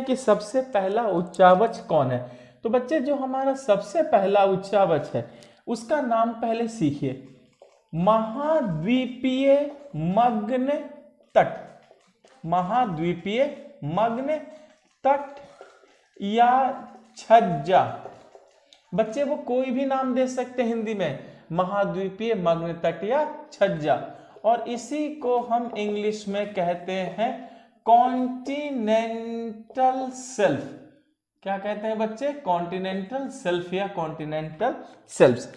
कि सबसे पहला उच्चावच कौन है। तो बच्चे जो हमारा सबसे पहला उच्चावच है उसका नाम पहले सीखिए, महाद्वीपीय मग्न तट। महाद्वीपीय मग्न तट या छज्जा। बच्चे वो कोई भी नाम दे सकते हैं हिंदी में, महाद्वीपीय मग्न तट या छज्जा, और इसी को हम इंग्लिश में कहते हैं कॉन्टिनेंटल शेल्फ। क्या कहते हैं बच्चे? कॉन्टिनेंटल शेल्फ या कॉन्टिनेंटल शेल्फ्स।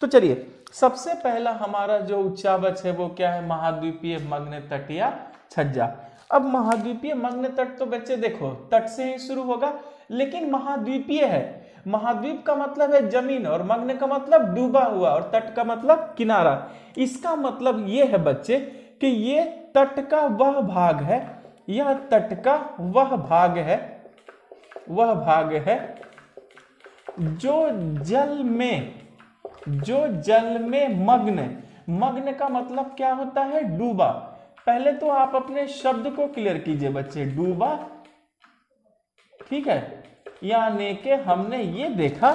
तो चलिए, सबसे पहला हमारा जो उच्चावच है वो क्या है? महाद्वीपीय मग्न तट या छज्जा। अब महाद्वीपीय मग्न तट तो बच्चे देखो तट से ही शुरू होगा, लेकिन महाद्वीपीय है। महाद्वीप का मतलब है जमीन, और मग्न का मतलब डूबा हुआ, और तट का मतलब किनारा। इसका मतलब ये है बच्चे कि ये तट का वह भाग है, यह तट का वह भाग है, वह भाग है जो जल में मग्न का मतलब क्या होता है? डूबा। पहले तो आप अपने शब्द को क्लियर कीजिए बच्चे, डूबा, ठीक है। यानी कि हमने ये देखा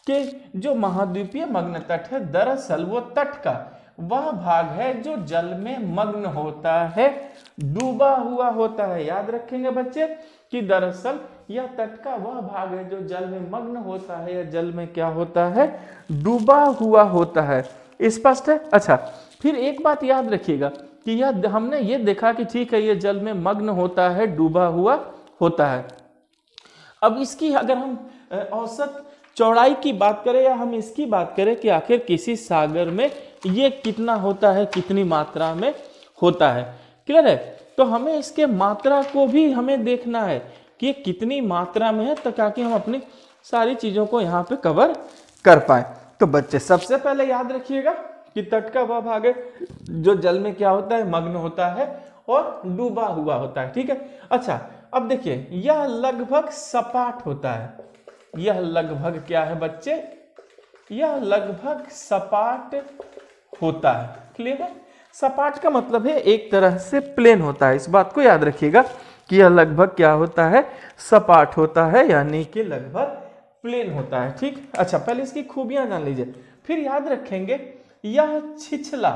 कि जो महाद्वीपीय मग्न तट है दरअसल वो तट का वह भाग है जो जल में मग्न होता है, डूबा हुआ होता है। याद रखेंगे बच्चे कि दरअसल यह तट का वह भाग है जो जल में मग्न होता है या जल में क्या होता है? डूबा हुआ होता है। स्पष्ट है? अच्छा, फिर एक बात याद रखिएगा कि यह हमने ये देखा कि ठीक है ये जल में मग्न होता है, डूबा हुआ होता है। अब इसकी अगर हम औसत चौड़ाई की बात करें या हम इसकी बात करें कि आखिर किसी सागर में ये कितना होता है, कितनी मात्रा में होता है, क्लियर है? तो हमें इसके मात्रा को भी हमें देखना है कि ये कितनी मात्रा में है, तो ताकि हम अपनी सारी चीजों को यहाँ पे कवर कर पाए। तो बच्चे सबसे पहले याद रखिएगा कि तट का वह भाग है जो जल में क्या होता है? मग्न होता है और डूबा हुआ होता है, ठीक है। अच्छा, अब देखिए यह लगभग सपाट होता है। यह लगभग क्या है बच्चे? यह लगभग सपाट होता है, क्लियर है? सपाट का मतलब है एक तरह से प्लेन होता है। इस बात को याद रखिएगा कि यह लगभग क्या होता है? सपाट होता है, यानी कि लगभग प्लेन होता है, ठीक। अच्छा, पहले इसकी खूबियां जान लीजिए, फिर याद रखेंगे यह छिछला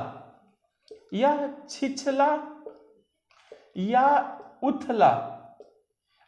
या उथला।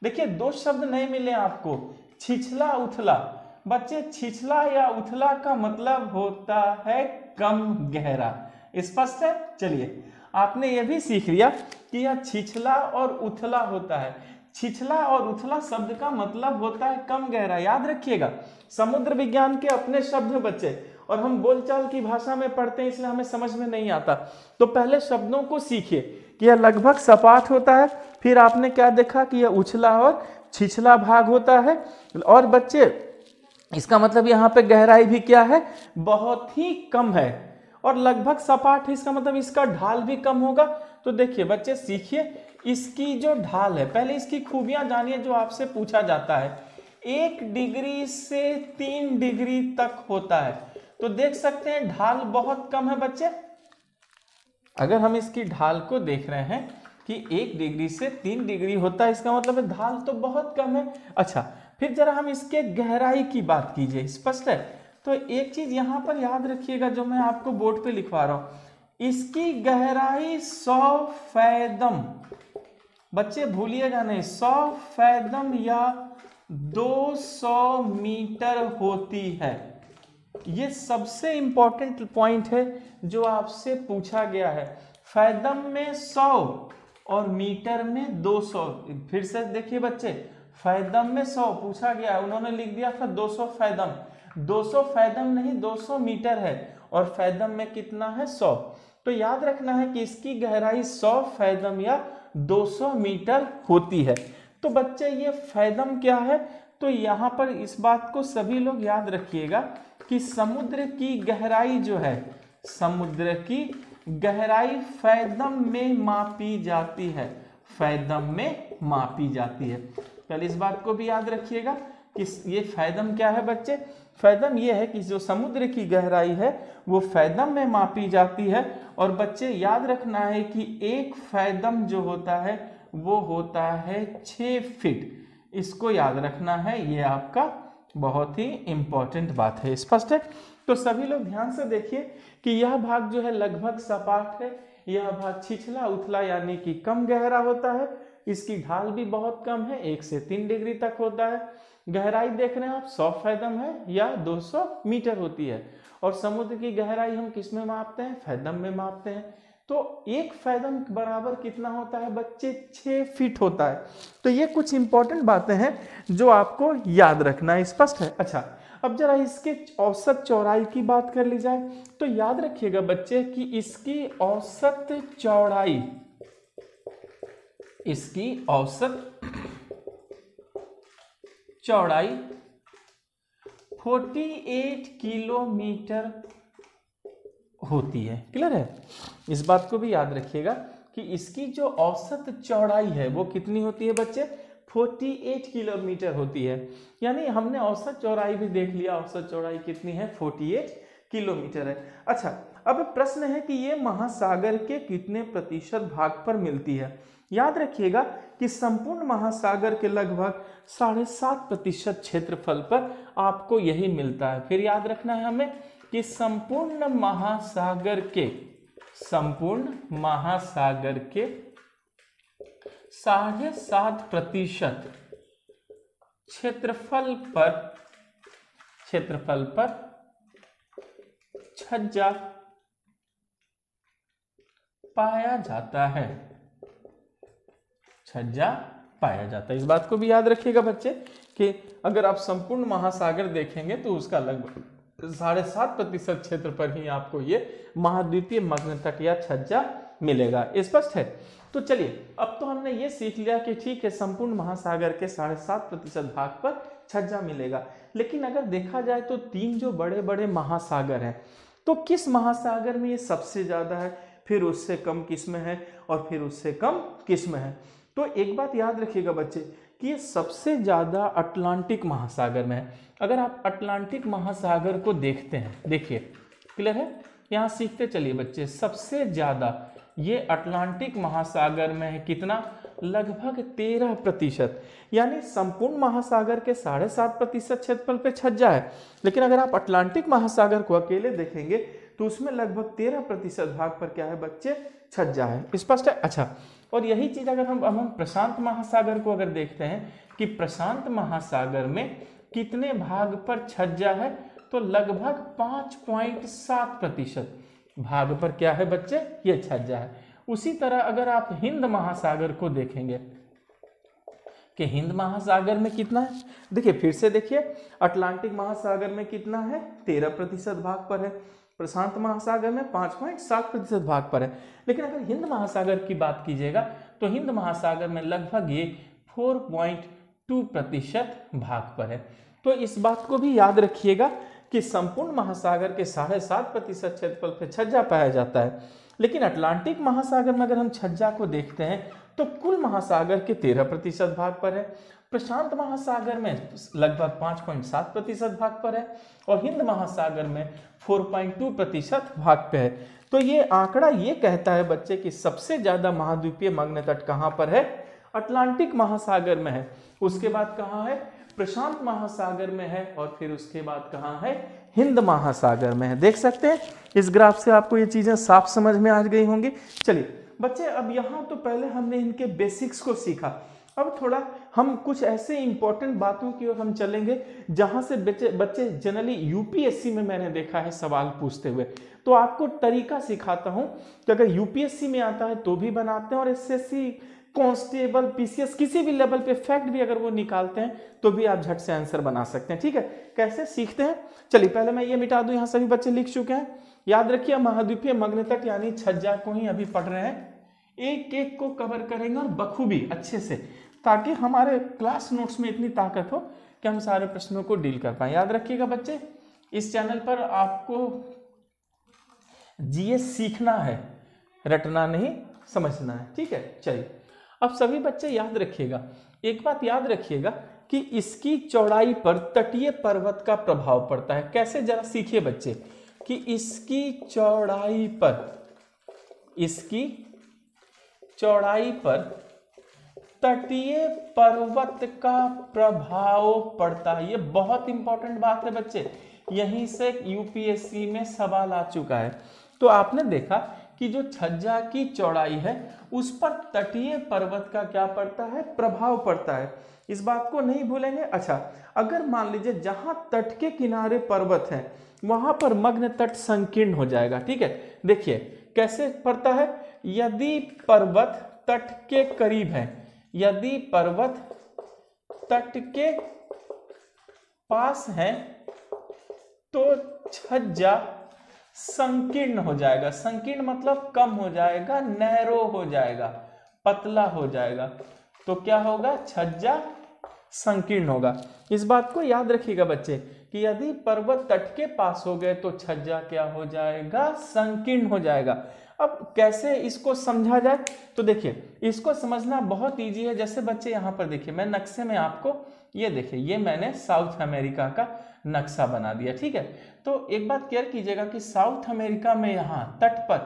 देखिए दो शब्द नहीं मिले आपको, छिछला उथला। बच्चे छिछला या उथला का मतलब होता है कम गहरा। स्पष्ट है? चलिए, आपने यह भी सीख लिया कि यह छिछला और उथला होता है। छिछला और उथला शब्द का मतलब होता है कम गहरा। याद रखिएगा, समुद्र विज्ञान के अपने शब्द हैं बच्चे, और हम बोलचाल की भाषा में पढ़ते हैं इसलिए हमें समझ में नहीं आता। तो पहले शब्दों को सीखिए कि यह लगभग सपाट होता है, फिर आपने क्या देखा कि यह उछला और छिछला भाग होता है, और बच्चे इसका मतलब यहाँ पे गहराई भी क्या है? बहुत ही कम है, और लगभग सपाट है इसका मतलब इसका ढाल भी कम होगा। तो देखिए बच्चे सीखिए इसकी जो ढाल है, पहले इसकी खूबियां जानिए जो आपसे पूछा जाता है। 1 डिग्री से 3 डिग्री तक होता है। तो देख सकते हैं ढाल बहुत कम है बच्चे। अगर हम इसकी ढाल को देख रहे हैं कि 1 डिग्री से 3 डिग्री होता है, इसका मतलब है ढाल तो बहुत कम है। अच्छा, फिर जरा हम इसके गहराई की बात कीजिए। स्पष्ट है? तो एक चीज यहां पर याद रखिएगा जो मैं आपको बोर्ड पे लिखवा रहा हूं, इसकी गहराई 100 फैदम। बच्चे भूलिएगा नहीं, 100 फैदम या 200 मीटर होती है। ये सबसे इंपॉर्टेंट पॉइंट है जो आपसे पूछा गया है। फैदम में 100 और मीटर में 200। फिर से देखिए बच्चे, फैदम में 100 पूछा गया, उन्होंने लिख दिया था 200 फैदम। 200 फैदम नहीं 200 मीटर है, और फैदम में कितना है? 100। तो याद रखना है कि इसकी गहराई 100 फैदम या 200 मीटर होती है। तो बच्चे ये फैदम क्या है? तो यहाँ पर इस बात को सभी लोग याद रखिएगा कि समुद्र की गहराई जो है, समुद्र की गहराई फैदम में मापी जाती है। फैदम में मापी जाती है। पहले इस बात को भी याद रखिएगा कि ये फैदम क्या है बच्चे? फैदम ये है कि जो समुद्र की गहराई है वो फैदम में मापी जाती है। और बच्चे याद रखना है कि 1 फैदम जो होता है वो होता है 6 फीट। इसको याद रखना है, ये आपका बहुत ही इंपॉर्टेंट बात है। स्पष्ट है? तो सभी लोग ध्यान से देखिए कि यह भाग जो है लगभग सपाट है, यह भाग छिछला उथला यानी कि कम गहरा होता है, इसकी ढाल भी बहुत कम है, 1 से 3 डिग्री तक होता है। गहराई देख रहे हैं आप 100 फैदम है या 200 मीटर होती है। और समुद्र की गहराई हम किस में मापते हैं? फैदम में मापते हैं। तो 1 फैदम बराबर कितना होता है बच्चे? 6 फीट होता है। तो ये कुछ इंपॉर्टेंट बातें हैं जो आपको याद रखना है। स्पष्ट है? अच्छा, अब जरा इसके औसत चौड़ाई की बात कर ली जाए तो याद रखिएगा बच्चे कि इसकी औसत चौड़ाई, इसकी औसत चौड़ाई 48 किलोमीटर होती है। क्लियर है? इस बात को भी याद रखिएगा कि इसकी जो औसत चौड़ाई है वो कितनी होती है बच्चे? 48 किलोमीटर होती है। यानी हमने औसत चौड़ाई भी देख लिया, औसत चौड़ाई कितनी है? 48 किलोमीटर है। अच्छा, अब प्रश्न है कि ये महासागर के कितने प्रतिशत भाग पर मिलती है? याद रखिएगा कि संपूर्ण महासागर के लगभग 7.5% क्षेत्रफल पर आपको यही मिलता है। फिर याद रखना है हमें कि संपूर्ण महासागर के 7.5% क्षेत्रफल पर छज्जा पाया जाता है। छज्जा पाया जाता है। इस बात को भी याद रखिएगा बच्चे कि अगर आप संपूर्ण महासागर देखेंगे तो उसका लगभग 7.5% क्षेत्र पर ही आपको ये महाद्वीपीय मग्न तट या छज्जा मिलेगा। स्पष्ट है? तो चलिए, अब तो हमने ये सीख लिया कि ठीक है, संपूर्ण महासागर के 7.5% भाग पर छज्जा मिलेगा। लेकिन अगर देखा जाए तो 3 जो बड़े बड़े महासागर हैं, तो किस महासागर में ये सबसे ज्यादा है, फिर उससे कम किस में है, और फिर उससे कम किस में है? तो एक बात याद रखिएगा बच्चे कि ये सबसे ज्यादा अटलांटिक महासागर में है। अगर आप अटलांटिक महासागर को देखते हैं, देखिए, क्लियर है? यहाँ सीखते चलिए बच्चे। सबसे ज्यादा ये अटलांटिक महासागर में है। कितना? लगभग 13%। यानी संपूर्ण महासागर के 7.5% क्षेत्रफल पे छज्जा है, लेकिन अगर आप अटलांटिक महासागर को अकेले देखेंगे तो उसमें लगभग 13% भाग पर क्या है बच्चे? छज्जा है। स्पष्ट है? अच्छा, और यही चीज अगर हम प्रशांत महासागर को अगर देखते हैं कि प्रशांत महासागर में कितने भाग पर छज्जा है, तो लगभग 5.7% भाग पर क्या है बच्चे? ये छज्जा है। उसी तरह अगर आप हिंद महासागर को देखेंगे कि हिंद महासागर में कितना है, देखिए फिर से देखिए, अटलांटिक महासागर में कितना है? 13% भाग पर है। प्रशांत महासागर में 5.7% भाग पर है। लेकिन अगर हिंद महासागर की बात कीजिएगा तो हिंद महासागर में लगभग ये 4.2% भाग पर है। तो इस बात को भी याद रखिएगा कि संपूर्ण महासागर के 7.5% क्षेत्रफल पर छज्जा पाया जाता है, लेकिन अटलांटिक महासागर में अगर हम छज्जा को देखते हैं तो कुल महासागर के 13% भाग पर है। प्रशांत महासागर में लगभग 5.7% भाग पर है और हिंद महासागर में 4.2% भाग पे है। तो ये आंकड़ा ये कहता है बच्चे कि सबसे ज्यादा महाद्वीपीय मग्न तट कहाँ पर है? अटलांटिक महासागर में है। उसके बाद कहाँ है? प्रशांत महासागर में है, और फिर उसके बाद कहाँ है? हिंद महासागर में है। देख सकते हैं इस ग्राफ से आपको ये चीजें साफ समझ में आ गई होंगी। चलिए बच्चे, अब यहाँ तो पहले हमने इनके बेसिक्स को सीखा। अब थोड़ा हम कुछ ऐसे इंपॉर्टेंट बातों की ओर हम चलेंगे जहां से बच्चे जनरली यूपीएससी में मैंने देखा है सवाल पूछते हुए। तो आपको तरीका सिखाता हूं कि अगर यूपीएससी में आता है तो भी बनाते हैं, और एसएससी, कांस्टेबल, पीसीएस किसी भी लेवल पे फैक्ट भी अगर वो निकालते हैं तो भी आप झट से आंसर बना सकते हैं। ठीक है, कैसे सीखते हैं? चलिए पहले मैं ये मिटा दूं, यहाँ सभी बच्चे लिख चुके हैं। याद रखिए, महाद्वीपीय मग्न तट यानी छज्जा को ही अभी पढ़ रहे हैं। एक एक को कवर करेंगे और बखूबी अच्छे से, ताकि हमारे क्लास नोट्स में इतनी ताकत हो कि हम सारे प्रश्नों को डील कर पाए। याद रखिएगा बच्चे, इस चैनल पर आपको जीएस सीखना है, रटना नहीं, समझना है। ठीक है, चलिए अब सभी बच्चे याद रखिएगा, एक बात याद रखिएगा कि इसकी चौड़ाई पर तटीय पर्वत का प्रभाव पड़ता है। कैसे? जरा सीखिए बच्चे कि इसकी चौड़ाई पर तटीय पर्वत का प्रभाव पड़ता है। ये बहुत इंपॉर्टेंट बात है बच्चे, यहीं से यूपीएससी में सवाल आ चुका है। तो आपने देखा कि जो छज्जा की चौड़ाई है उस पर तटीय पर्वत का क्या पड़ता है, प्रभाव पड़ता है। इस बात को नहीं भूलेंगे। अच्छा, अगर मान लीजिए जहां तट के किनारे पर्वत है वहां पर मग्न तट संकीर्ण हो जाएगा। ठीक है, देखिए कैसे पड़ता है। यदि पर्वत तट के करीब है, यदि पर्वत तट के पास है तो छज्जा संकीर्ण हो जाएगा। संकीर्ण मतलब कम हो जाएगा, नैरो हो जाएगा, पतला हो जाएगा। तो क्या होगा, छज्जा संकीर्ण होगा। इस बात को याद रखिएगा बच्चे कि यदि पर्वत तट के पास हो गए तो छज्जा क्या हो जाएगा, संकीर्ण हो जाएगा। अब कैसे इसको समझा जाए, तो देखिए इसको समझना बहुत इजी है। जैसे बच्चे यहाँ पर देखिए, मैं नक्शे में आपको ये देखिए, ये मैंने साउथ अमेरिका का नक्शा बना दिया। ठीक है, तो एक बात क्लियर कीजिएगा कि साउथ अमेरिका में यहाँ तट पर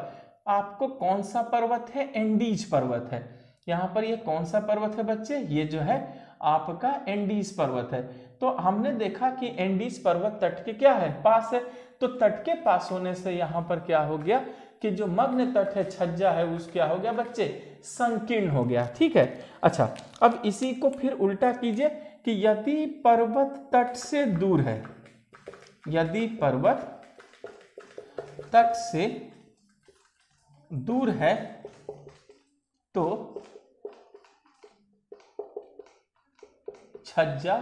आपको कौन सा पर्वत है, एंडीज पर्वत है। यहाँ पर ये कौन सा पर्वत है बच्चे, ये जो है आपका एंडीज पर्वत है। तो हमने देखा कि एंडीज पर्वत तट के क्या है, पास है। तो तट के पास होने से यहाँ पर क्या हो गया कि जो मग्न तट है, छज्जा है, उस क्या हो गया बच्चे, संकीर्ण हो गया। ठीक है, अच्छा अब इसी को फिर उल्टा कीजिए कि यदि पर्वत तट से दूर है, यदि पर्वत तट से दूर है तो छज्जा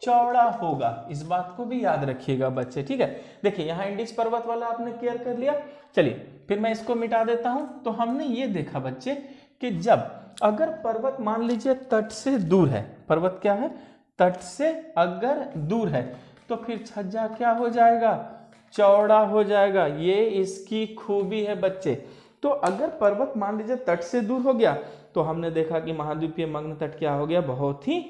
चौड़ा होगा। इस बात को भी याद रखिएगा बच्चे। ठीक है, देखिए यहाँ इंडिस पर्वत वाला आपने क्लियर कर लिया। चलिए फिर मैं इसको मिटा देता हूं। तो हमने ये देखा बच्चे कि जब अगर पर्वत मान लीजिए तट से दूर है, पर्वत क्या है, तट से अगर दूर है तो फिर छज्जा क्या हो जाएगा, चौड़ा हो जाएगा। ये इसकी खूबी है बच्चे। तो अगर पर्वत मान लीजिए तट से दूर हो गया तो हमने देखा कि महाद्वीपीय मग्न तट क्या हो गया, बहुत ही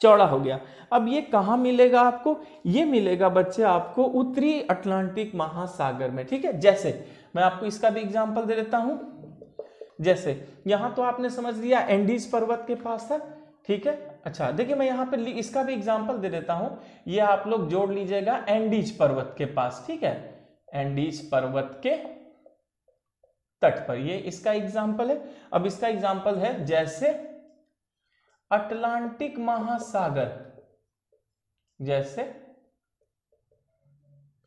चौड़ा हो गया। अब ये कहाँ मिलेगा आपको, ये मिलेगा बच्चे आपको उत्तरी अटलांटिक महासागर में। ठीक है, जैसे मैं आपको इसका भी एग्जांपल दे देता हूं। जैसे यहां तो आपने समझ लिया एंडीज पर्वत के पास था। ठीक है, अच्छा देखिए मैं यहाँ पे इसका भी एग्जांपल दे देता हूं। ये आप लोग जोड़ लीजिएगा एंडीज पर्वत के पास। ठीक है, एंडीज पर्वत के तट पर, ये इसका एग्जांपल है। अब इसका एग्जांपल है जैसे अटलांटिक महासागर, जैसे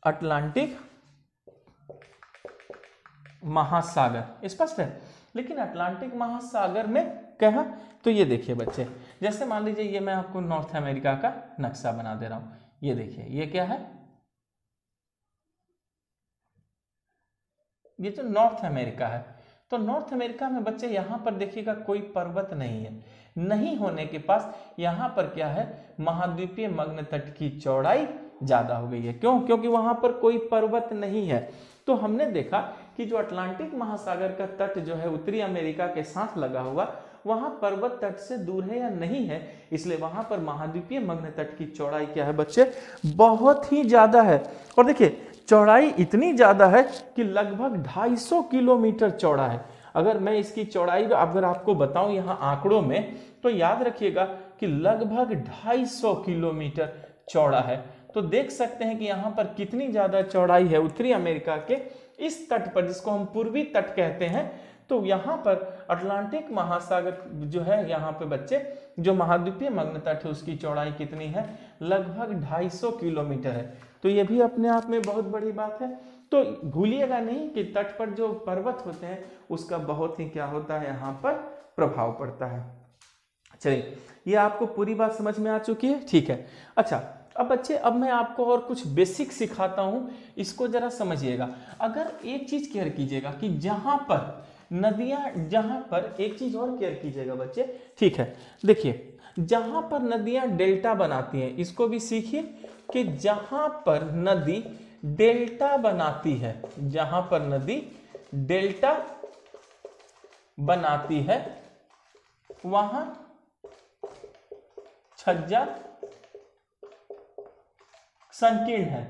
अटलांटिक महासागर, स्पष्ट है। लेकिन अटलांटिक महासागर में कहा, तो ये देखिए बच्चे, जैसे मान लीजिए ये मैं आपको नॉर्थ अमेरिका का नक्शा बना दे रहा हूं। ये देखिए ये क्या है, ये जो नॉर्थ अमेरिका है। तो नॉर्थ अमेरिका में बच्चे यहां पर देखिएगा कोई पर्वत नहीं है। नहीं होने के पास यहां पर क्या है, महाद्वीपीय मग्न तट की चौड़ाई ज्यादा हो गई है। क्यों, क्योंकि वहां पर कोई पर्वत नहीं है। तो हमने देखा कि जो अटलांटिक महासागर का तट जो है उत्तरी अमेरिका के साथ लगा हुआ, वहां पर्वत तट से दूर है या नहीं है, इसलिए वहां पर महाद्वीपीय मग्न तट की चौड़ाई क्या है बच्चे, बहुत ही ज्यादा है। और देखिए चौड़ाई इतनी ज्यादा है कि लगभग 250 किलोमीटर चौड़ा है। अगर मैं इसकी चौड़ाई अगर आपको बताऊं यहाँ आंकड़ों में, तो याद रखिएगा कि लगभग 250 किलोमीटर चौड़ा है। तो देख सकते हैं कि यहाँ पर कितनी ज्यादा चौड़ाई है उत्तरी अमेरिका के इस तट पर, जिसको हम पूर्वी तट कहते हैं। तो यहाँ पर अटलांटिक महासागर जो है, यहाँ पे बच्चे जो महाद्वीपीय मग्न तट है उसकी चौड़ाई कितनी है, लगभग 250 किलोमीटर है। तो ये भी अपने आप में बहुत बड़ी बात है। तो भूलिएगा नहीं कि तट पर जो पर्वत होते हैं उसका बहुत ही क्या होता है, यहाँ पर प्रभाव पड़ता है। चलिए ये आपको पूरी बात समझ में आ चुकी है। ठीक है, अच्छा अब बच्चे अब मैं आपको और कुछ बेसिक सिखाता हूं, इसको जरा समझिएगा। अगर एक चीज केयर कीजिएगा कि जहां पर नदियां, जहां पर एक चीज और केयर कीजिएगा बच्चे। ठीक है, देखिए जहां पर नदियां डेल्टा बनाती हैं, इसको भी सीखिए कि जहां पर नदी डेल्टा बनाती है, जहां पर नदी डेल्टा बनाती है वहां छज्जा संकीर्ण है।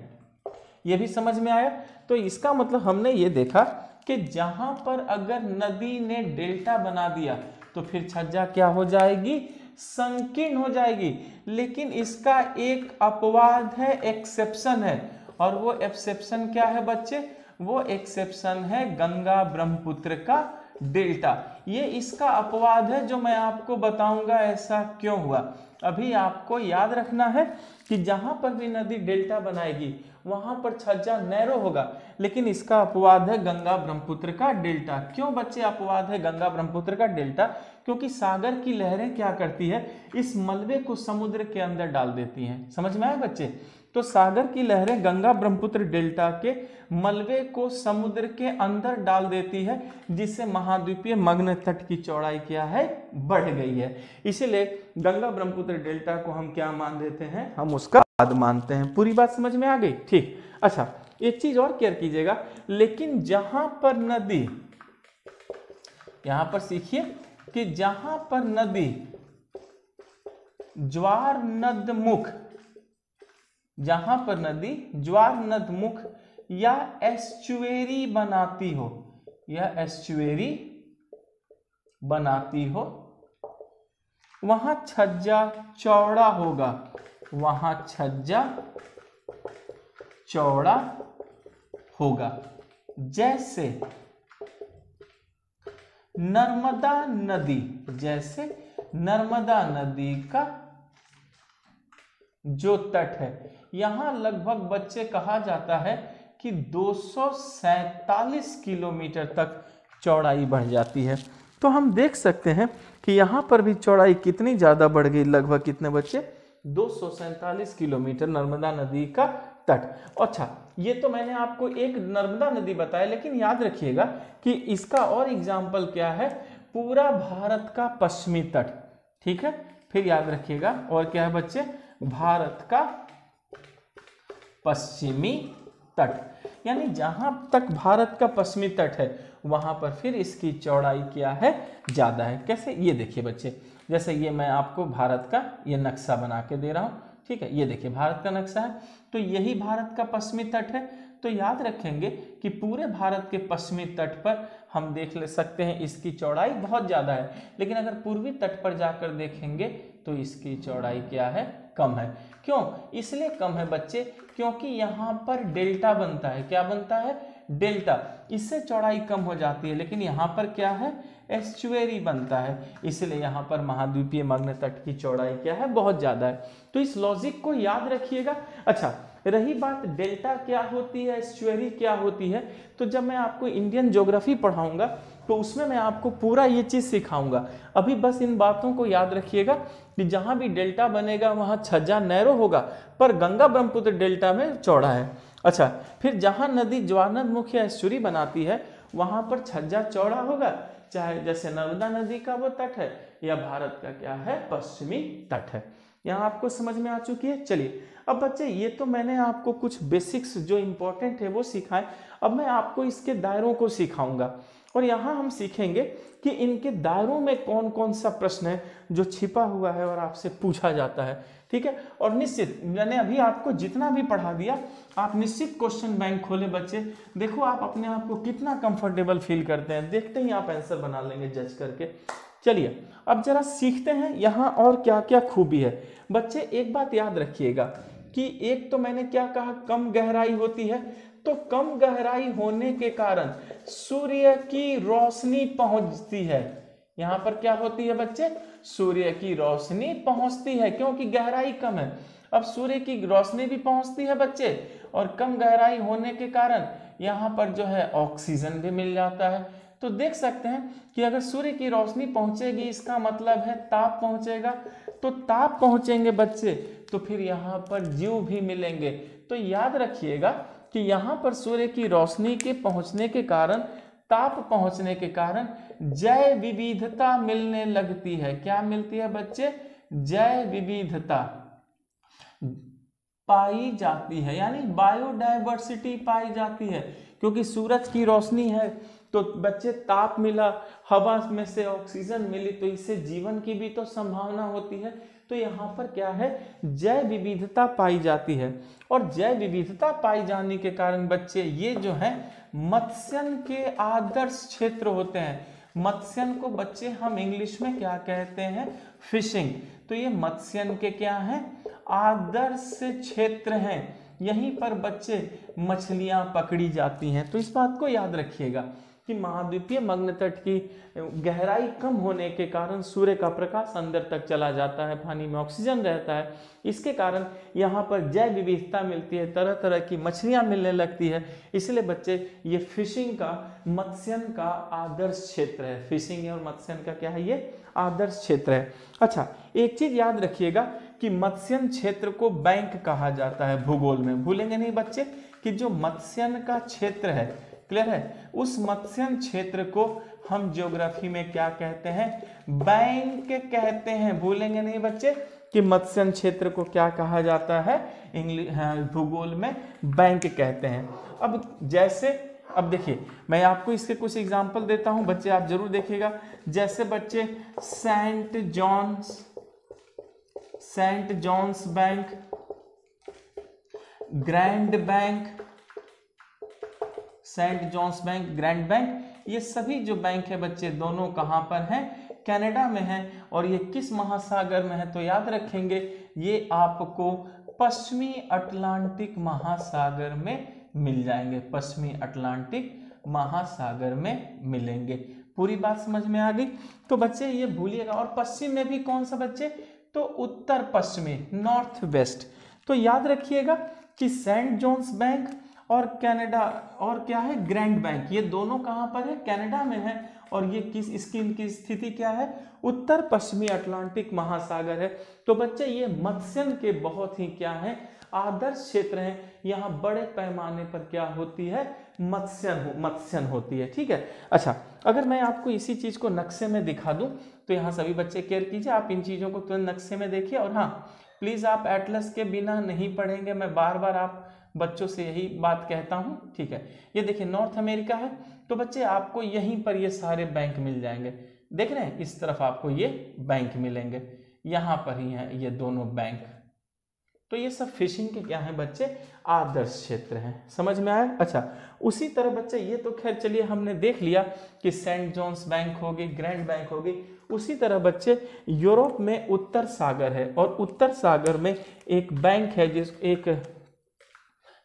यह भी समझ में आया। तो इसका मतलब हमने ये देखा कि जहां पर अगर नदी ने डेल्टा बना दिया तो फिर छज्जा क्या हो जाएगी, संकीर्ण हो जाएगी। लेकिन इसका एक अपवाद है, एक्सेप्शन है, और वो एक्सेप्शन क्या है बच्चे, वो एक्सेप्शन है गंगा ब्रह्मपुत्र का डेल्टा। ये इसका अपवाद है जो मैं आपको बताऊंगा ऐसा क्यों हुआ। अभी आपको याद रखना है कि जहां पर भी नदी डेल्टा बनाएगी वहां पर छज्जा नैरो होगा, लेकिन इसका अपवाद है गंगा ब्रह्मपुत्र का डेल्टा। क्यों बच्चे अपवाद है गंगा ब्रह्मपुत्र का डेल्टा, क्योंकि सागर की लहरें क्या करती है, इस मलबे को समुद्र के अंदर डाल देती हैं। समझ में आए बच्चे, तो सागर की लहरें गंगा ब्रह्मपुत्र डेल्टा के मलबे को समुद्र के अंदर डाल देती है, जिससे महाद्वीपीय मग्न तट की चौड़ाई क्या है, बढ़ गई है। इसीलिए गंगा ब्रह्मपुत्र डेल्टा को हम क्या मान देते हैं, हम उसका अपवाद मानते हैं। पूरी बात समझ में आ गई, ठीक। अच्छा, एक चीज और केयर कीजिएगा, लेकिन जहां पर नदी, यहां पर सीखिए कि जहां पर नदी ज्वार नदमुख, जहां पर नदी ज्वार नदमुख या एस्चुएरी बनाती हो, या एस्चुएरी बनाती हो, वहां छज्जा चौड़ा होगा, वहां छज्जा चौड़ा होगा। जैसे नर्मदा नदी, जैसे नर्मदा नदी का जो तट है, यहां लगभग बच्चे कहा जाता है कि 247 किलोमीटर तक चौड़ाई बढ़ जाती है। तो हम देख सकते हैं कि यहां पर भी चौड़ाई कितनी ज्यादा बढ़ गई, लगभग कितने बच्चे, 247 किलोमीटर नर्मदा नदी का तट। अच्छा, ये तो मैंने आपको एक नर्मदा नदी बताया, लेकिन याद रखिएगा कि इसका और एग्जाम्पल क्या है, पूरा भारत का पश्चिमी तट। ठीक है, फिर याद रखिएगा और क्या है बच्चे, भारत का पश्चिमी तट, यानी जहां तक भारत का पश्चिमी तट है वहां पर फिर इसकी चौड़ाई क्या है, ज्यादा है। कैसे, ये देखिए बच्चे, जैसे ये मैं आपको भारत का ये नक्शा बना के दे रहा हूं, ठीक है, ये देखिए भारत का नक्शा है, तो यही भारत का पश्चिमी तट है। तो याद रखेंगे कि पूरे भारत के पश्चिमी तट पर हम देख ले सकते हैं इसकी चौड़ाई बहुत ज्यादा है, लेकिन अगर पूर्वी तट पर जाकर देखेंगे तो इसकी चौड़ाई क्या है, कम है। क्यों, इसलिए कम है बच्चे क्योंकि यहाँ पर डेल्टा बनता है। क्या बनता है, डेल्टा, इससे चौड़ाई कम हो जाती है, लेकिन यहाँ पर क्या है, एस्चुएरी बनता है, इसलिए यहाँ पर महाद्वीपीय मग्न तट की चौड़ाई क्या है, बहुत ज्यादा है। तो इस लॉजिक को याद रखिएगा। अच्छा, रही बात डेल्टा क्या होती है, एस्चुएरी क्या होती है, तो जब मैं आपको इंडियन ज्योग्राफी पढ़ाऊंगा तो उसमें मैं आपको पूरा ये चीज सिखाऊंगा। अभी बस इन बातों को याद रखिएगा कि जहां भी डेल्टा बनेगा वहां छज्जा नैरो होगा, पर गंगा ब्रह्मपुत्र डेल्टा में चौड़ा है। अच्छा, फिर जहां नदी ज्वारनदमुख या एस्चुएरी बनाती है वहां पर छज्जा चौड़ा होगा, चाहे जैसे नर्मदा नदी का वो तट है या भारत का क्या है, पश्चिमी तट है। यहाँ आपको समझ में आ चुकी है। चलिए अब बच्चे, ये तो मैंने आपको कुछ बेसिक्स जो इंपॉर्टेंट है वो सिखाएं, अब मैं आपको इसके दायरों को सिखाऊंगा और यहाँ हम सीखेंगे कि इनके दायरों में कौन कौन सा प्रश्न है जो छिपा हुआ है और आपसे पूछा जाता है। ठीक है, और निश्चित मैंने अभी आपको जितना भी पढ़ा दिया, आप निश्चित क्वेश्चन बैंक खोले बच्चे, देखो आप अपने आप को कितना कंफर्टेबल फील करते हैं, देखते ही आप आंसर बना लेंगे जज करके। चलिए अब जरा सीखते हैं यहाँ और क्या क्या खूबी है। बच्चे एक बात याद रखिएगा कि एक तो मैंने क्या कहा, कम गहराई होती है, तो कम गहराई होने के कारण सूर्य की रोशनी पहुंचती है। यहाँ पर क्या होती है बच्चे, सूर्य की रोशनी पहुंचती है क्योंकि गहराई कम है। अब सूर्य की रोशनी भी पहुंचती है बच्चे, और कम गहराई होने के कारण यहाँ पर जो है ऑक्सीजन भी मिल जाता है। तो देख सकते हैं कि अगर सूर्य की रोशनी पहुंचेगी इसका मतलब है ताप पहुंचेगा, तो ताप पहुंचेंगे बच्चे तो फिर यहाँ पर जीव भी मिलेंगे। तो याद रखिएगा कि यहाँ पर सूर्य की रोशनी के पहुंचने के कारण, ताप पहुंचने के कारण जैव विविधता मिलने लगती है। क्या मिलती है बच्चे, जैव विविधता पाई जाती है, यानी बायोडायवर्सिटी पाई जाती है। क्योंकि सूरज की रोशनी है तो बच्चे ताप मिला, हवा में से ऑक्सीजन मिली, तो इससे जीवन की भी तो संभावना होती है। तो यहाँ पर क्या है, जैव विविधता पाई जाती है, और जैव विविधता पाई जाने के कारण बच्चे ये जो है मत्स्यन के आदर्श क्षेत्र होते हैं। मत्स्यन को बच्चे हम इंग्लिश में क्या कहते हैं? फिशिंग। तो ये मत्स्यन के क्या हैं? आदर्श क्षेत्र हैं, यहीं पर बच्चे मछलियां पकड़ी जाती हैं। तो इस बात को याद रखिएगा कि महाद्वीपीय मग्न तट की गहराई कम होने के कारण सूर्य का प्रकाश अंदर तक चला जाता है, पानी में ऑक्सीजन रहता है, इसके कारण यहाँ पर जैव विविधता मिलती है, तरह तरह की मछलियाँ मिलने लगती है। इसलिए बच्चे ये फिशिंग का, मत्स्यन का आदर्श क्षेत्र है। फिशिंग और मत्स्यन का क्या है? ये आदर्श क्षेत्र है। अच्छा, एक चीज याद रखिएगा कि मत्स्यन क्षेत्र को बैंक कहा जाता है भूगोल में, भूलेंगे नहीं बच्चे कि जो मत्स्यन का क्षेत्र है, क्लियर है, उस मत्स्यन क्षेत्र को हम ज्योग्राफी में क्या कहते हैं? बैंक कहते हैं। भूलेंगे नहीं बच्चे कि मत्स्यन क्षेत्र को क्या कहा जाता है? भूगोल में बैंक कहते हैं। अब देखिए, मैं आपको इसके कुछ एग्जाम्पल देता हूं बच्चे, आप जरूर देखिएगा। जैसे बच्चे Saint John's Bank, Grand Bank, Saint John's Bank, Grand Bank, ये सभी जो बैंक है बच्चे दोनों कहां पर हैं? कनाडा में है। और ये किस महासागर में है? तो याद रखेंगे ये आपको पश्चिमी अटलांटिक महासागर में मिल जाएंगे, पश्चिमी अटलांटिक महासागर में मिलेंगे। पूरी बात समझ में आ गई? तो बच्चे ये भूलिएगा। और पश्चिम में भी कौन सा बच्चे? तो उत्तर पश्चिमी, नॉर्थ वेस्ट। तो याद रखिएगा कि सेंट जॉन्स बैंक और कनाडा और क्या है? ग्रैंड बैंक, ये दोनों कहां पर है? कनाडा में है। और ये इनकी स्थिति क्या है? उत्तर पश्चिमी अटलांटिक महासागर है। तो बच्चे ये मत्स्यन के बहुत ही क्या है? आदर्श क्षेत्र हैं। यहाँ बड़े पैमाने पर क्या होती है? मत्स्यन होती है। ठीक है। अच्छा, अगर मैं आपको इसी चीज को नक्शे में दिखा दूं तो यहाँ सभी बच्चे केयर कीजिए, आप इन चीजों को तुरंत नक्शे में देखिए। और हाँ, प्लीज आप एटलस के बिना नहीं पढ़ेंगे, मैं बार बार आप बच्चों से यही बात कहता हूं। ठीक है, ये देखिए नॉर्थ अमेरिका है। तो बच्चे आपको यहीं पर ये सारे बैंक मिल जाएंगे, देख रहे हैं? इस तरफ आपको ये बैंक मिलेंगे, यहाँ पर ही है ये दोनों बैंक। तो ये सब फिशिंग के क्या है बच्चे? आदर्श क्षेत्र हैं। समझ में आया? अच्छा, उसी तरह बच्चे ये तो खैर चलिए हमने देख लिया कि सेंट जॉन्स बैंक होगी, ग्रैंड बैंक होगी। उसी तरह बच्चे यूरोप में उत्तर सागर है, और उत्तर सागर में एक बैंक है एक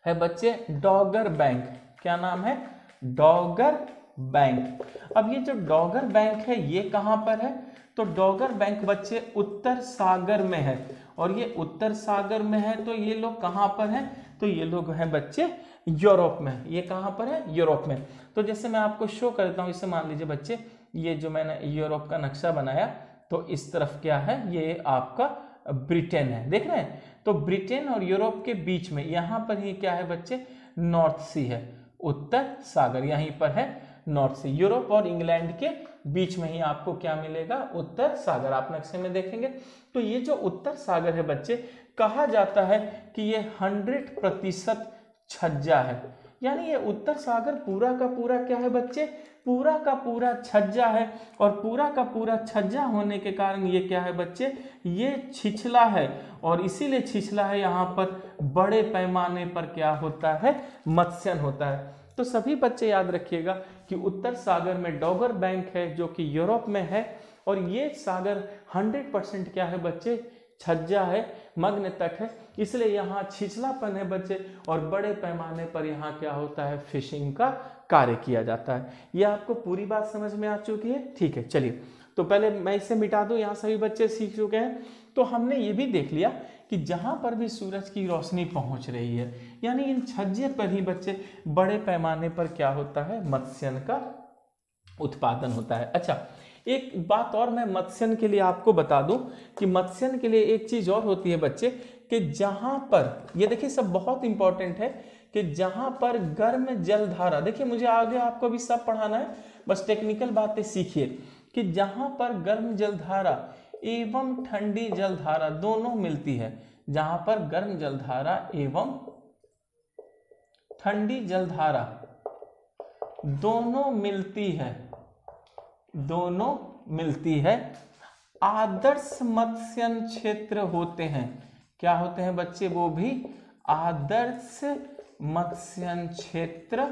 है बच्चे डॉगर बैंक। क्या नाम है? डॉगर बैंक। अब ये जो डॉगर बैंक है ये कहां पर है? तो डॉगर बैंक बच्चे उत्तर सागर में है। और ये उत्तर सागर में है तो ये लोग कहां पर हैं? तो ये लोग हैं बच्चे यूरोप में। ये कहां पर है? यूरोप में। तो जैसे मैं आपको शो करता हूं, इसे मान लीजिए बच्चे, ये जो मैंने यूरोप का नक्शा बनाया, तो इस तरफ क्या है? ये आपका ब्रिटेन है, देख रहे हैं? तो ब्रिटेन और यूरोप के बीच में यहाँ पर ही क्या है बच्चे? नॉर्थ सी है, उत्तर सागर यहीं पर है, नॉर्थ सी। यूरोप और इंग्लैंड के बीच में ही आपको क्या मिलेगा? उत्तर सागर। आप नक्शे में देखेंगे तो ये जो उत्तर सागर है बच्चे, कहा जाता है कि ये 100% छज्जा है। यानी ये उत्तर सागर पूरा का पूरा क्या है बच्चे? पूरा का पूरा छज्जा है। और पूरा का पूरा छज्जा होने के कारण ये क्या है बच्चे? ये छिछला है। और इसीलिए छिछला है, यहाँ पर बड़े पैमाने पर क्या होता है? मत्स्यन होता है। तो सभी बच्चे याद रखिएगा कि उत्तर सागर में डॉगर बैंक है जो कि यूरोप में है। और ये सागर 100% क्या है बच्चे? छज्जा है, मग्न तट है, इसलिए यहाँ छिछलापन है बच्चे। और बड़े पैमाने पर यहाँ क्या होता है? फिशिंग का कार्य किया जाता है। ये आपको पूरी बात समझ में आ चुकी है? ठीक है, चलिए तो पहले मैं इसे मिटा दूं, यहाँ सभी बच्चे सीख चुके हैं। तो हमने ये भी देख लिया कि जहां पर भी सूरज की रोशनी पहुंच रही है, यानी इन छज्जे पर ही बच्चे बड़े पैमाने पर क्या होता है? मत्स्यन का उत्पादन होता है। अच्छा, एक बात और मैं मत्स्यन के लिए आपको बता दूं कि मत्स्यन के लिए एक चीज और होती है बच्चे, कि जहां पर, ये देखिए सब बहुत इंपॉर्टेंट है, कि जहां पर गर्म जलधारा, देखिए मुझे आगे आपको भी सब पढ़ाना है, बस टेक्निकल बातें सीखिए, कि जहां पर गर्म जलधारा एवं ठंडी जलधारा दोनों मिलती है, जहां पर गर्म जलधारा एवं ठंडी जलधारा दोनों मिलती है, आदर्श मत्स्यन क्षेत्र होते हैं। क्या होते हैं बच्चे? वो भी आदर्श मत्स्यन क्षेत्र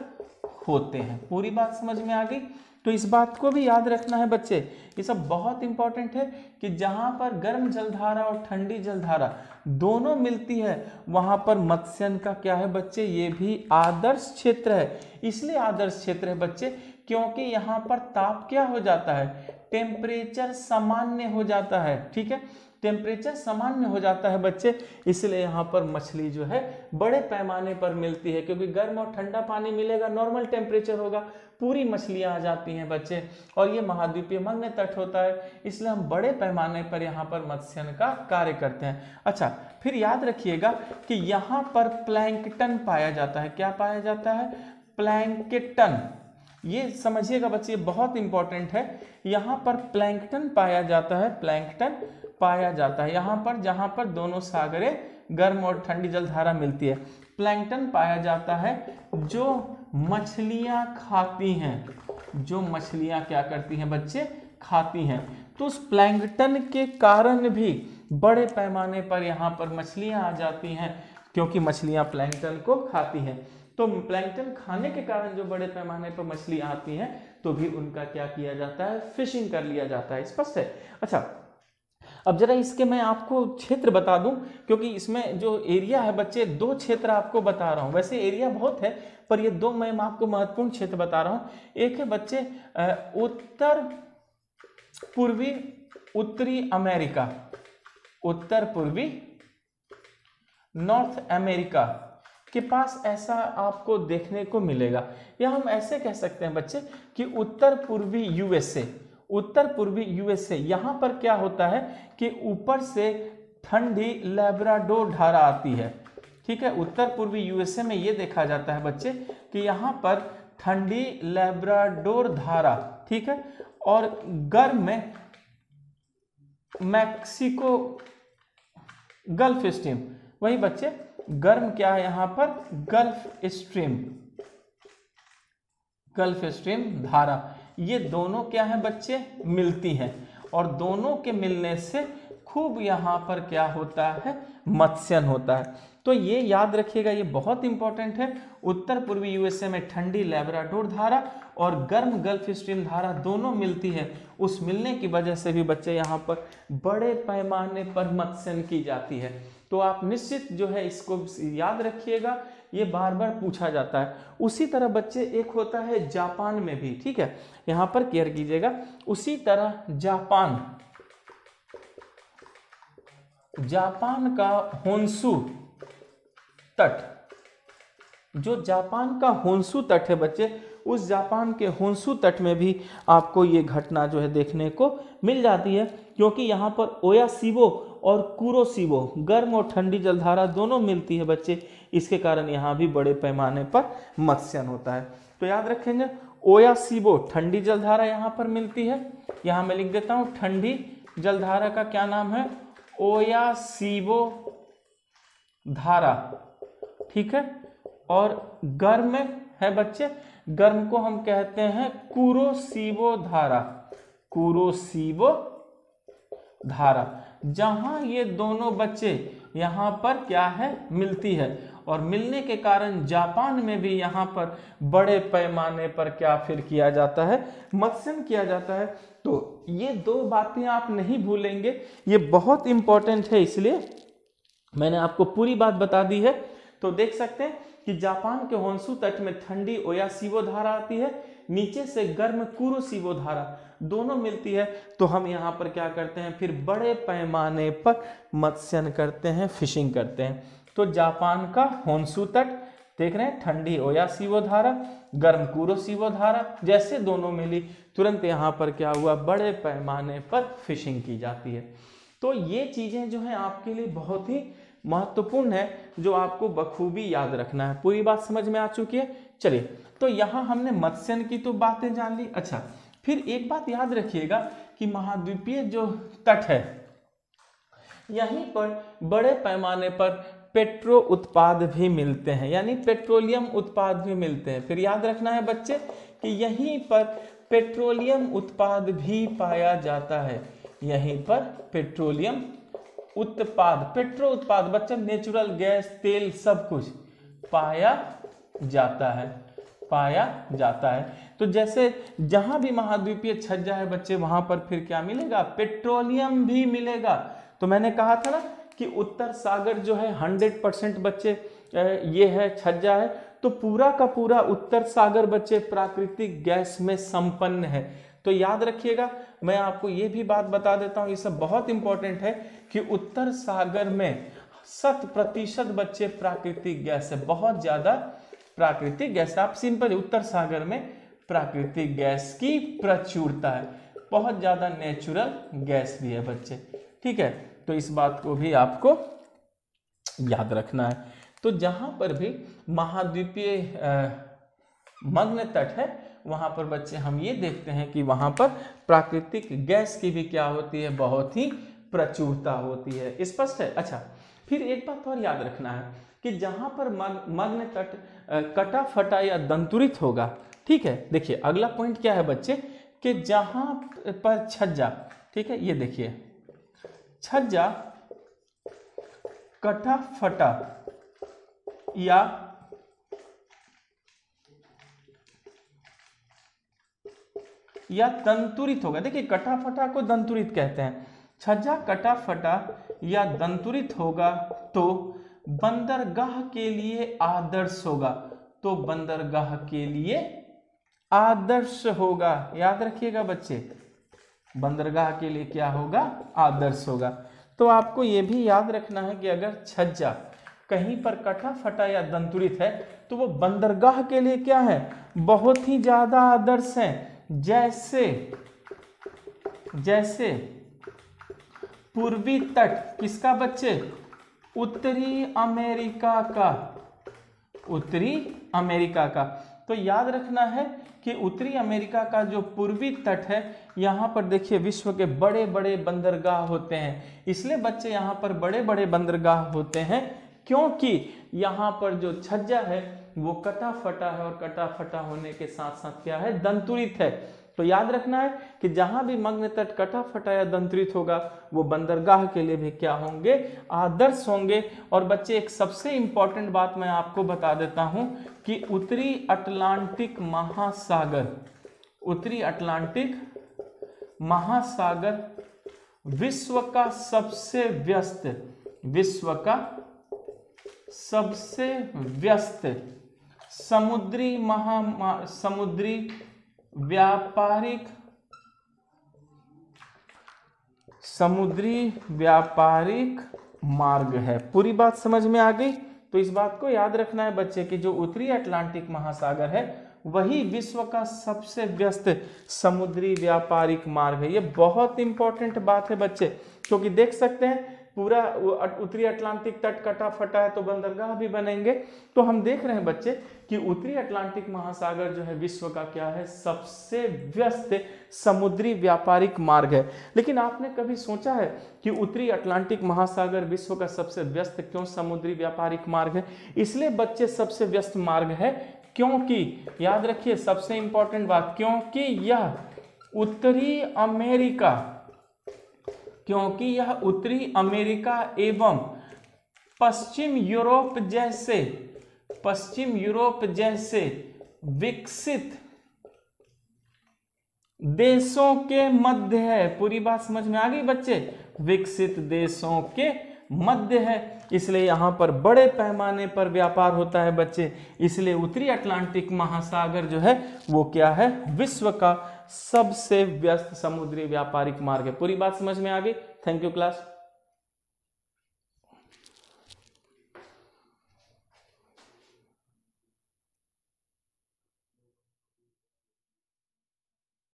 होते हैं। पूरी बात समझ में आ गई? तो इस बात को भी याद रखना है बच्चे, ये सब बहुत इंपॉर्टेंट है कि जहां पर गर्म जलधारा और ठंडी जलधारा दोनों मिलती है वहां पर मत्स्यन का क्या है बच्चे, ये भी आदर्श क्षेत्र है। इसलिए आदर्श क्षेत्र है बच्चे क्योंकि यहाँ पर ताप क्या हो जाता है, टेम्परेचर सामान्य हो जाता है। ठीक है, टेम्परेचर सामान्य हो जाता है बच्चे, इसलिए यहाँ पर मछली जो है बड़े पैमाने पर मिलती है, क्योंकि गर्म और ठंडा पानी मिलेगा, नॉर्मल टेम्परेचर होगा, पूरी मछलियाँ आ जाती हैं बच्चे। और ये महाद्वीपीय मग्न तट होता है, इसलिए हम बड़े पैमाने पर यहाँ पर मत्स्यन का कार्य करते हैं। अच्छा, फिर याद रखिएगा कि यहाँ पर प्लैंकटन पाया जाता है। क्या पाया जाता है, प्लैंकटन। ये समझिएगा बच्चे, बहुत इंपॉर्टेंट है। यहाँ पर प्लैंकटन पाया जाता है, प्लैंकटन पाया जाता है यहाँ पर जहाँ पर दोनों सागरें गर्म और ठंडी जलधारा मिलती है। प्लैंकटन पाया जाता है जो मछलियाँ खाती हैं, जो मछलियाँ क्या करती हैं बच्चे, खाती हैं। तो उस प्लैंकटन के कारण भी बड़े पैमाने पर यहाँ पर मछलियाँ आ जाती हैं, क्योंकि मछलियाँ प्लैंकटन को खाती हैं। तो प्लैंकटन खाने के कारण जो बड़े पैमाने पर मछली आती हैं, तो भी उनका क्या किया जाता है, फिशिंग कर लिया जाता है। स्पष्ट है। अच्छा, अब जरा इसके मैं आपको क्षेत्र बता दूं, क्योंकि इसमें जो एरिया है बच्चे, दो क्षेत्र आपको बता रहा हूं। वैसे एरिया बहुत है, पर ये दो मैं आपको महत्वपूर्ण क्षेत्र बता रहा हूं। एक है बच्चे उत्तर पूर्वी उत्तरी अमेरिका, उत्तर पूर्वी नॉर्थ अमेरिका के पास ऐसा आपको देखने को मिलेगा, या हम ऐसे कह सकते हैं बच्चे कि उत्तर पूर्वी यूएसए, उत्तर पूर्वी यूएसए। यहाँ पर क्या होता है कि ऊपर से ठंडी लैब्राडोर धारा आती है। ठीक है, उत्तर पूर्वी यूएसए में ये देखा जाता है बच्चे कि यहाँ पर ठंडी लैब्राडोर धारा, ठीक है, और गर्म में मैक्सिको गल्फ स्ट्रीम, वही बच्चे गर्म क्या है यहाँ पर, गल्फ स्ट्रीम, गल्फ स्ट्रीम धारा, ये दोनों क्या है बच्चे, मिलती हैं, और दोनों के मिलने से खूब यहाँ पर क्या होता है, मत्स्यन होता है। तो ये याद रखिएगा, ये बहुत इंपॉर्टेंट है। उत्तर पूर्वी यूएसए में ठंडी लैब्राडोर धारा और गर्म गल्फ स्ट्रीम धारा दोनों मिलती है। उस मिलने की वजह से भी बच्चे यहाँ पर बड़े पैमाने पर मत्स्यन की जाती है। तो आप निश्चित जो है इसको याद रखिएगा, ये बार बार पूछा जाता है। उसी तरह बच्चे एक होता है जापान में भी, ठीक है, यहाँ पर केयर कीजिएगा। उसी तरह जापान, जापान का होन्शु तट, जो जापान का होन्शु तट है बच्चे, उस जापान के होन्शु तट में भी आपको ये घटना जो है देखने को मिल जाती है, क्योंकि यहाँ पर ओयासीबो और कुरोसीबो गर्म और ठंडी जलधारा दोनों मिलती है बच्चे। इसके कारण यहाँ भी बड़े पैमाने पर मत्स्यन होता है। तो याद रखेंगे, ओयासीबो ठंडी जलधारा यहाँ पर मिलती है, यहाँ मैं लिख देता हूँ, ठंडी जलधारा का क्या नाम है, ओयासीबो धारा, ठीक है। और गर्म है बच्चे, गर्म को हम कहते हैं कुरोसीबो धारा, कुरोसीबो धारा, जहां ये दोनों बच्चे यहाँ पर क्या है, मिलती है, और मिलने के कारण जापान में भी यहाँ पर बड़े पैमाने पर क्या फिर किया जाता है, मत्स्यन किया जाता है। तो ये दो बातें आप नहीं भूलेंगे, ये बहुत इंपॉर्टेंट है, इसलिए मैंने आपको पूरी बात बता दी है। तो देख सकते हैं कि जापान के होन्शु तट में ठंडी ओयासीबो धारा आती है, नीचे से गर्म कुरोसीबो धारा दोनों मिलती है। तो हम यहाँ पर क्या करते हैं, फिर बड़े पैमाने पर मत्स्यन करते हैं, फिशिंग करते हैं। तो जापान का होन्शु तट देख रहे हैं, ठंडी ओयासीबो धारा, गर्म कुरोसीबो धारा, जैसे दोनों मिली तुरंत यहाँ पर क्या हुआ, बड़े पैमाने पर फिशिंग की जाती है। तो ये चीजें जो हैं आपके लिए बहुत ही महत्वपूर्ण है, जो आपको बखूबी याद रखना है। पूरी बात समझ में आ चुकी है। चलिए, तो यहाँ हमने मत्स्यन की तो बातें जान ली। अच्छा, फिर एक बात याद रखिएगा कि महाद्वीपीय जो तट है, यहीं पर बड़े पैमाने पर पेट्रो उत्पाद भी मिलते हैं, यानी पेट्रोलियम उत्पाद भी मिलते हैं। फिर याद रखना है बच्चे कि यहीं पर पेट्रोलियम उत्पाद भी पाया जाता है, यहीं पर पेट्रोलियम उत्पाद, पेट्रो उत्पाद बच्चे नेचुरल गैस, तेल, सब कुछ पाया जाता है। पाया जाता है। तो जैसे जहां भी महाद्वीपीय छज्जा है बच्चे, वहां पर फिर क्या मिलेगा? पेट्रोलियम भी मिलेगा। तो मैंने कहा था ना कि उत्तर सागर जो है 100% बच्चे ये है छज्जा है, तो पूरा का पूरा उत्तर सागर बच्चे प्राकृतिक गैस में संपन्न है। तो याद रखिएगा, मैं आपको ये भी बात बता देता हूँ, ये सब बहुत इंपॉर्टेंट है कि उत्तर सागर में 100% बच्चे प्राकृतिक गैस है, बहुत ज्यादा प्राकृतिक गैस। आप सिंपल, उत्तर सागर में प्राकृतिक गैस की प्रचुरता है, बहुत ज्यादा नेचुरल गैस भी है बच्चे, ठीक है। तो इस बात को भी आपको याद रखना है। तो जहां पर भी महाद्वीपीय मग्न तट है, वहां पर बच्चे हम ये देखते हैं कि वहां पर प्राकृतिक गैस की भी क्या होती है? बहुत ही प्रचुरता होती है। स्पष्ट है? अच्छा, फिर एक बात और याद रखना है कि जहां पर मग्न तट कटा फटा या दंतुरित होगा, ठीक है। देखिए अगला पॉइंट क्या है बच्चे, कि जहां पर छज्जा, ठीक है, ये देखिए छज्जा कटा फटा या दंतुरित होगा। देखिए कटा फटा को दंतुरित कहते हैं। छज्जा कटा फटा या दंतुरित होगा तो बंदरगाह के लिए आदर्श होगा, तो बंदरगाह के लिए आदर्श होगा। याद रखिएगा बच्चे, बंदरगाह के लिए क्या होगा? आदर्श होगा। तो आपको यह भी याद रखना है कि अगर छज्जा कहीं पर कटा फटा या दंतुरित है तो वो बंदरगाह के लिए क्या है? बहुत ही ज्यादा आदर्श है। जैसे पूर्वी तट किसका बच्चे? उत्तरी अमेरिका का, उत्तरी अमेरिका का। तो याद रखना है कि उत्तरी अमेरिका का जो पूर्वी तट है, यहाँ पर देखिए विश्व के बड़े बड़े बंदरगाह होते हैं। इसलिए बच्चे यहाँ पर बड़े बड़े बंदरगाह होते हैं क्योंकि यहाँ पर जो छज्जा है वो कटा फटा है, और कटा फटा होने के साथ साथ क्या है? दंतुरित है। तो याद रखना है कि जहां भी मग्न तट कटा फटा या दंतुरित होगा वो बंदरगाह के लिए भी क्या होंगे? आदर्श होंगे। और बच्चे एक सबसे इंपॉर्टेंट बात मैं आपको बता देता हूं कि उत्तरी अटलांटिक महासागर, उत्तरी अटलांटिक महासागर विश्व का सबसे व्यस्त समुद्री व्यापारिक मार्ग है। पूरी बात समझ में आ गई? तो इस बात को याद रखना है बच्चे कि जो उत्तरी अटलांटिक महासागर है वही विश्व का सबसे व्यस्त समुद्री व्यापारिक मार्ग है। ये बहुत इंपॉर्टेंट बात है बच्चे, क्योंकि देख सकते हैं पूरा उत्तरी अटलांटिक तट कटा फटा है तो बंदरगाह भी बनेंगे। तो हम देख रहे हैं बच्चे कि उत्तरी अटलांटिक महासागर जो है विश्व का क्या है? सबसे व्यस्त समुद्री व्यापारिक मार्ग है। लेकिन आपने कभी सोचा है कि उत्तरी अटलांटिक महासागर विश्व का सबसे व्यस्त क्यों समुद्री व्यापारिक मार्ग है? इसलिए बच्चे सबसे व्यस्त मार्ग है क्योंकि, याद रखिए सबसे इंपॉर्टेंट बात, क्योंकि यह उत्तरी अमेरिका एवं पश्चिम यूरोप जैसे विकसित देशों के मध्य है। पूरी बात समझ में आ गई बच्चे? विकसित देशों के मध्य है, इसलिए यहां पर बड़े पैमाने पर व्यापार होता है बच्चे। इसलिए उत्तरी अटलांटिक महासागर जो है वो क्या है? विश्व का सबसे व्यस्त समुद्री व्यापारिक मार्ग है। पूरी बात समझ में आ गई? Thank you class.